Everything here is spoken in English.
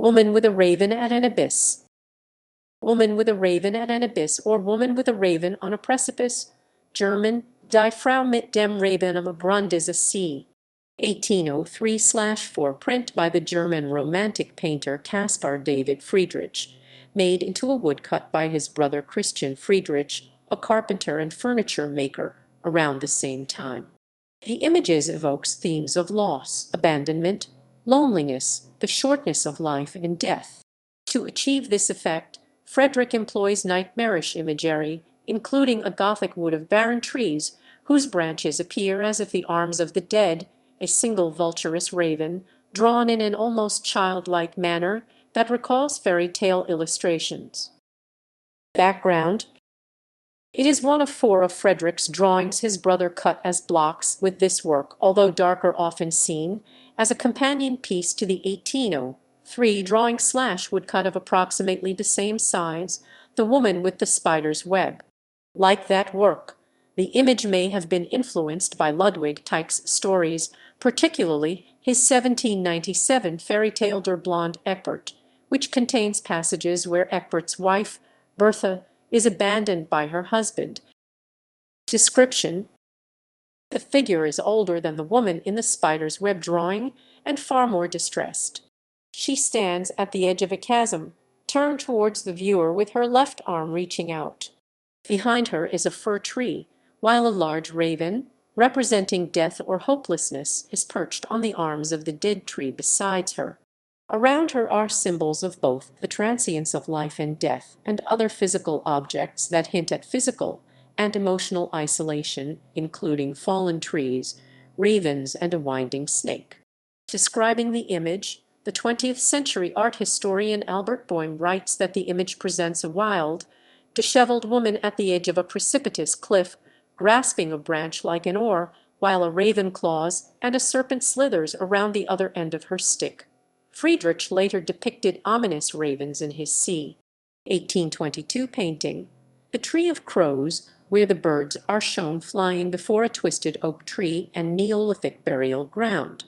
Woman with a raven at an abyss. Woman with a raven at an abyss, or woman with a raven on a precipice. German, Die Frau mit dem Raben am Abgrund is a C. 1803/4 print by the German Romantic painter Caspar David Friedrich, made into a woodcut by his brother Christian Friedrich, a carpenter and furniture maker, around the same time. The images evokes themes of loss, abandonment, loneliness, the shortness of life and death. To achieve this effect, Fredrick employs nightmarish imagery, including a Gothic wood of barren trees whose branches appear as if the arms of the dead, a single vulturous raven, drawn in an almost childlike manner that recalls fairy tale illustrations. Background: it is one of 4 of Fredrick's drawings his brother cut as blocks, with this work, although darker, often seen as a companion piece to the 1803 drawing/woodcut of approximately the same size, The Woman with the Spider's Web. Like that work, the image may have been influenced by Ludwig Tieck's stories, particularly his 1797 fairy tale Der blonde Eckbert, which contains passages where Eckbert's wife, Bertha, is abandoned by her husband. Description: the figure is older than the woman in the spider's web drawing and far more distressed. She stands at the edge of a chasm, turned towards the viewer with her left arm reaching out. Behind her is a fir tree, while a large raven, representing death or hopelessness, is perched on the arms of the dead tree beside her. Around her are symbols of both the transience of life and death and other physical objects that hint at physical and emotional isolation, including fallen trees, ravens, and a winding snake. Describing the image, the 20th century art historian Albert Boehm writes that the image presents a wild, disheveled woman at the edge of a precipitous cliff, grasping a branch like an oar, while a raven claws and a serpent slithers around the other end of her stick. Friedrich later depicted ominous ravens in his c. 1822 painting, The Tree of Crows, where the birds are shown flying before a twisted oak tree and Neolithic burial ground.